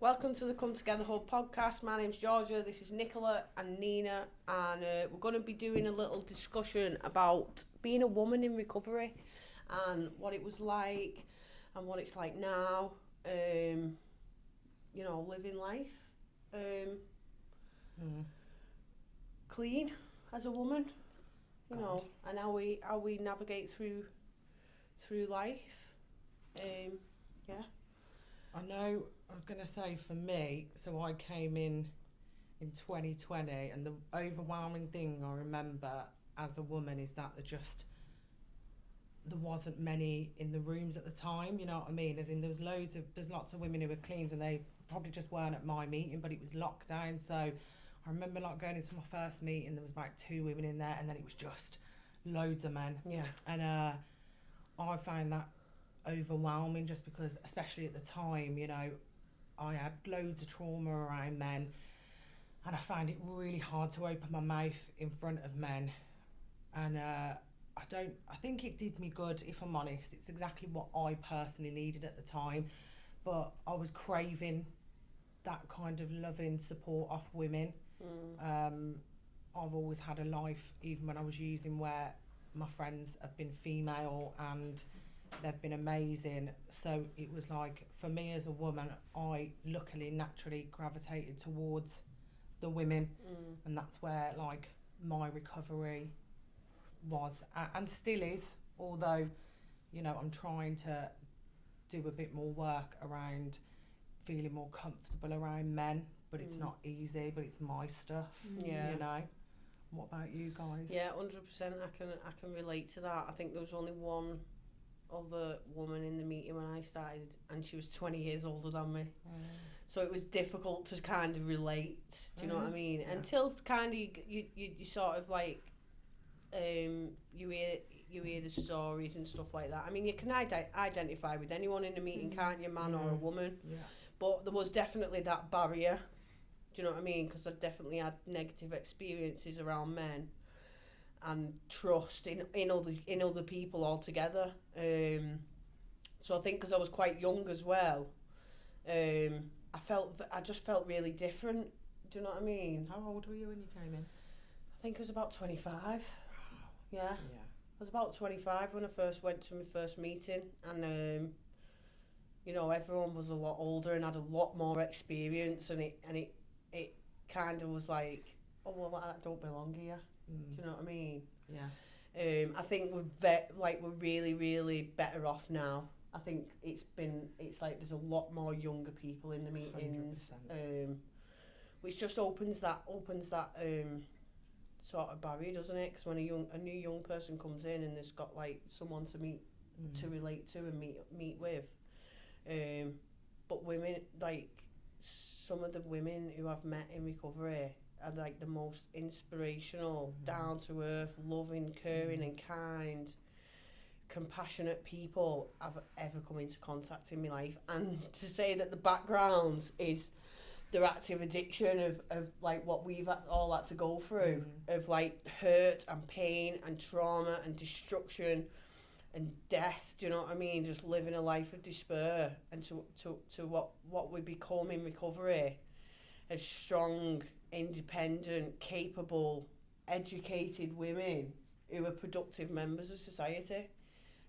Welcome to the Come Together Hub podcast. My name's Georgia, this is Nicola and Nina, and we're going to be doing a little discussion about being a woman in recovery and what it was like and what it's like now, living life clean as a woman, and how we navigate through life. I know, I was going to say for me, so I came in 2020, and the overwhelming thing I remember as a woman is that there wasn't many in the rooms at the time, you know what I mean? As in, there's lots of women who were cleans, and they probably just weren't at my meeting, but it was lockdown. So I remember going into my first meeting, there was about 2 women in there, and then it was just loads of men. Yeah. And I found that overwhelming, just because, especially at the time, I had loads of trauma around men, and I found it really hard to open my mouth in front of men. And I think it did me good, if I'm honest. It's exactly what I personally needed at the time, but I was craving that kind of loving support off women. I've always had a life, even when I was using, where my friends have been female and they've been amazing. So it was like, for me as a woman, I luckily naturally gravitated towards the women, and that's where my recovery was, and still is, although I'm trying to do a bit more work around feeling more comfortable around men, but it's not easy, but it's my stuff. What about you guys? Yeah, 100%. I can relate to that. I think there was only one other woman in the meeting when I started, and she was 20 years older than me. So it was difficult to kind of relate. Do you know what I mean? Yeah. Until kind of you sort of like you hear the stories and stuff like that. I mean, you can identify with anyone in the meeting, can't you, man or a woman? Yeah. But there was definitely that barrier. Do you know what I mean? Because I definitely had negative experiences around men and trust in other people altogether. So I think because I was quite young as well, I just felt really different. Do you know what I mean? How old were you when you came in? I think I was about 25. Yeah. Yeah. I was about 25 when I first went to my first meeting, and everyone was a lot older and had a lot more experience, and it kind of was like, oh well, I don't belong here. Do you know what I mean? Yeah. I think we're really, really better off now. I think it's like there's a lot more younger people in the meetings, 100%. which just opens that sort of barrier, doesn't it? Because when a new young person comes in and there's got like someone to meet, to relate to and meet with, but women, like some of the women who I've met in recovery are like the most inspirational, down to earth, loving, caring and kind, compassionate people I've ever come into contact in my life. And to say that the background is their active addiction of like what we've all had to go through, of like hurt and pain and trauma and destruction and death, do you know what I mean? Just living a life of despair, and to what we become in recovery as strong, independent, capable, educated women who are productive members of society.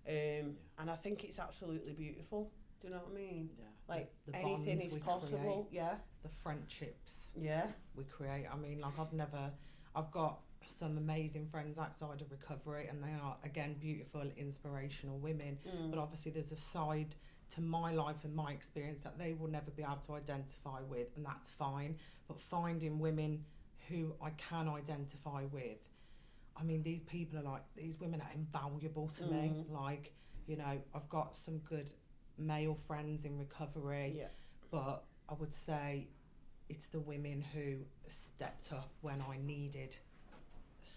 And I think it's absolutely beautiful. Do you know what I mean? Yeah. Like the anything bonds is we possible. create, Yeah. the friendships Yeah. we create. I mean, I've got some amazing friends outside of recovery, and they are, again, beautiful, inspirational women. But obviously there's a side to my life and my experience that they will never be able to identify with, and that's fine. But finding women who I can identify with, I mean, these women are invaluable to me. Like, I've got some good male friends in recovery, but I would say it's the women who stepped up when I needed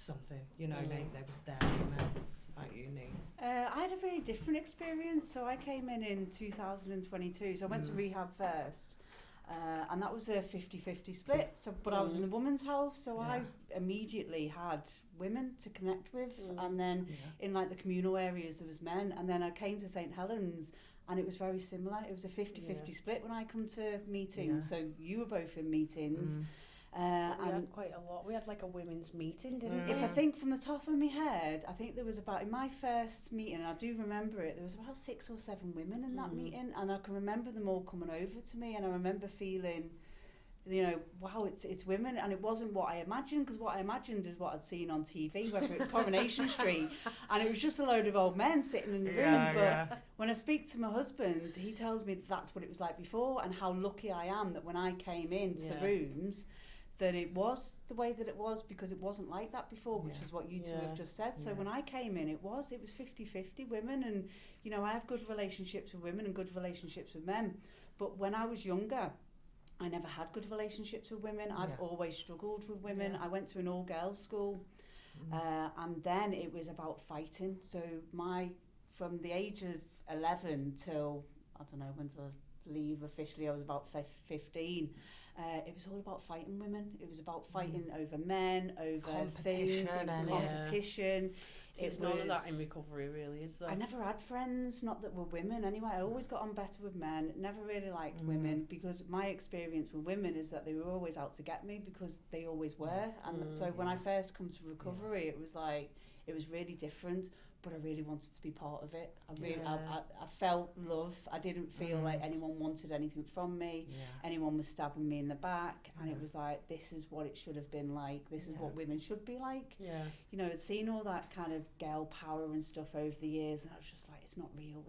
something. They was there for me. Like you, Nene. I had a very different experience. So I came in 2022. So I went to rehab first. And that was a 50-50 split. So, but I was in the women's house, so I immediately had women to connect with. And then in like the communal areas, there was men. And then I came to St Helens, and it was very similar. It was a 50-50 Yeah. split when I come to meetings. Yeah. So you were both in meetings. We And had quite a lot. We had like a women's meeting, didn't we? if I think from the top of my head, I think there was about, in my first meeting, and I do remember it, there was about 6 or 7 women in that meeting, and I can remember them all coming over to me, and I remember feeling, you know, wow, it's women, and it wasn't what I imagined, because what I imagined is what I'd seen on TV, whether it's Coronation Street, and it was just a load of old men sitting in the room. But when I speak to my husband, he tells me that's what it was like before, and how lucky I am that when I came into the rooms, that it was the way that it was, because it wasn't like that before, which is what you two have just said. So when I came in, it was 50-50 women, and you know, I have good relationships with women and good relationships with men. But when I was younger, I never had good relationships with women. I've always struggled with women. I went to an all-girls school, and then it was about fighting. So from the age of 11 till, I don't know, when did I leave officially, I was about 15. It was all about fighting women. It was about fighting over men, over things. It was competition. There's none of that in recovery, really, is there? I never had friends, not that were women anyway. I always got on better with men. Never really liked women, because my experience with women is that they were always out to get me, because they always were. And so when I first come to recovery, it was like, it was really different. But I really wanted to be part of it. I felt love. I didn't feel like anyone wanted anything from me. Anyone was stabbing me in the back, and it was like, this is what it should have been like. This is what women should be like. You know, I'd seen all that kind of girl power and stuff over the years, and I was just like, it's not real.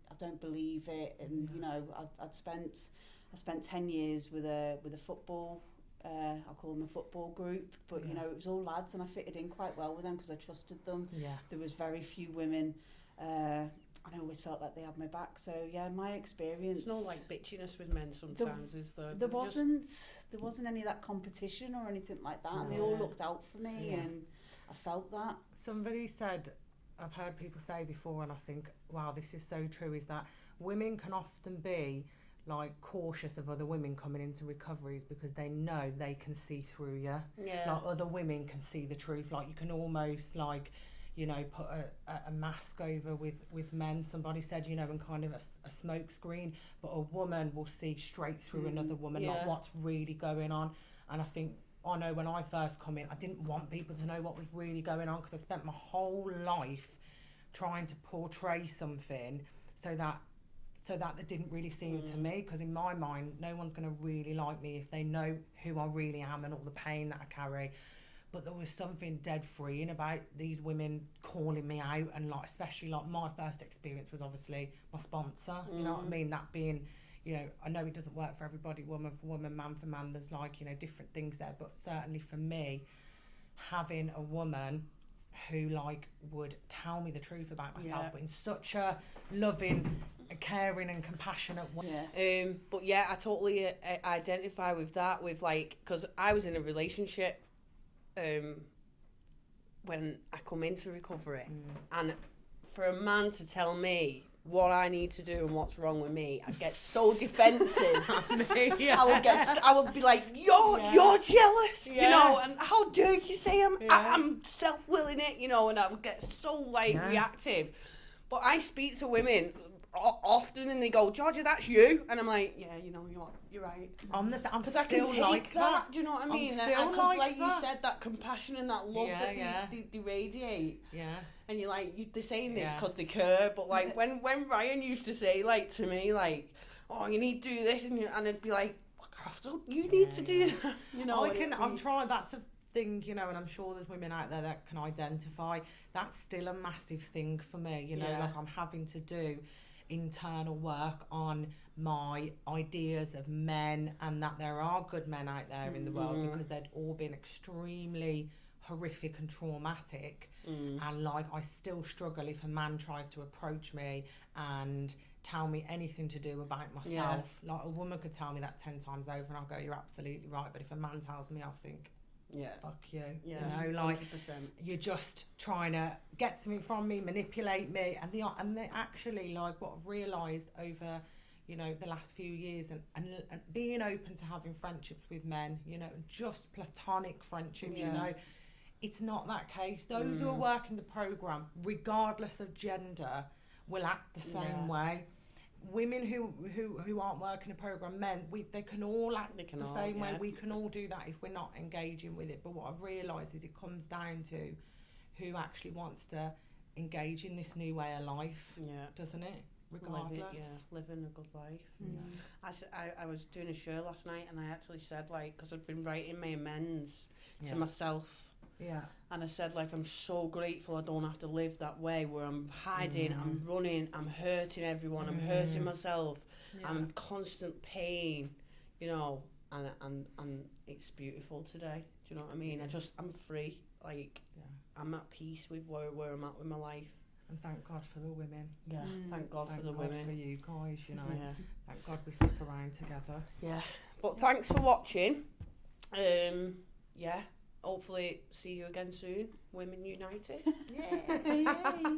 I don't believe it. And you know, I spent 10 years with a football. I call them a football group, but you know, it was all lads, and I fitted in quite well with them because I trusted them. There was very few women, and I always felt like they had my back. So yeah, my experience. There's no like bitchiness with men sometimes, is there? There wasn't any of that competition or anything like that, and they all looked out for me, and I felt that. Somebody said, I've heard people say before, and I think, wow, this is so true, is that women can often be like cautious of other women coming into recoveries because they know they can see through you. Like other women can see the truth. Like you can almost like, you know, put a mask over with men. Somebody said, you know, and kind of a smoke screen, but a woman will see straight through another woman, like what's really going on. And I think, I know when I first come in, I didn't want people to know what was really going on, because I spent my whole life trying to portray something so that they didn't really see into me, because in my mind, no one's going to really like me if they know who I really am and all the pain that I carry. But there was something dead freeing about these women calling me out, and like, especially like my first experience was obviously my sponsor, you know what I mean? That being, you know, I know it doesn't work for everybody, woman for woman, man for man, there's like, you know, different things there, but certainly for me, having a woman who like would tell me the truth about myself, but in such a loving, caring and compassionate way. But yeah, I totally identify with that, with like, because I was in a relationship when I come into recovery, and for a man to tell me what I need to do and what's wrong with me, I get so defensive. I would be like, you're jealous, you know, and how dare you say I'm self-willing it, you know, and I would get so like reactive. But I speak to women often, and they go, Georgia, that's you, and I'm like, yeah, you know, you're right. I'm because I can take like that. Do you know what I mean? Because like you said, that compassion and that love that they radiate. And you're like, they're saying this because they care, but like when Ryan used to say like to me like, oh, you need to do this, and I'd be like, so you need to do that, you know. I'm trying. That's a thing, you know, and I'm sure there's women out there that can identify. That's still a massive thing for me, you know. Like I'm having to do internal work on my ideas of men, and that there are good men out there in the world, because they'd all been extremely horrific and traumatic, and like I still struggle if a man tries to approach me and tell me anything to do about myself. Like a woman could tell me that 10 times over and I'll go, you're absolutely right, but if a man tells me, I'll think, fuck you, you know, like 100%. You're just trying to get something from me, manipulate me, and they actually, like, what I've realised over, you know, the last few years, and being open to having friendships with men, you know, just platonic friendships, you know, it's not that case. Those who are working the programme, regardless of gender, will act the same way. women who aren't working a program, men, they can all act They can the all, same way. yeah. We can all do that if we're not engaging with it. But what I've realised is it comes down to who actually wants to engage in this new way of life, Yeah. doesn't it? Live Regardless. it, yeah, living a good life. Mm. I was doing a show last night and I actually said, like, because I've been writing my amends Yeah. to myself, Yeah. and I said, like, I'm so grateful I don't have to live that way where I'm hiding, I'm running, I'm hurting everyone, I'm hurting myself, I'm in constant pain, you know, and it's beautiful today. Do you know what I mean? I'm free, like, I'm at peace with where I'm at with my life. And thank God for the women. Yeah, thank God Thank for the God women. for you guys, you know. Yeah. Thank God we stuck around together. Yeah, but thanks for watching. Yeah, hopefully see you again soon. Women United. Yeah. Yay.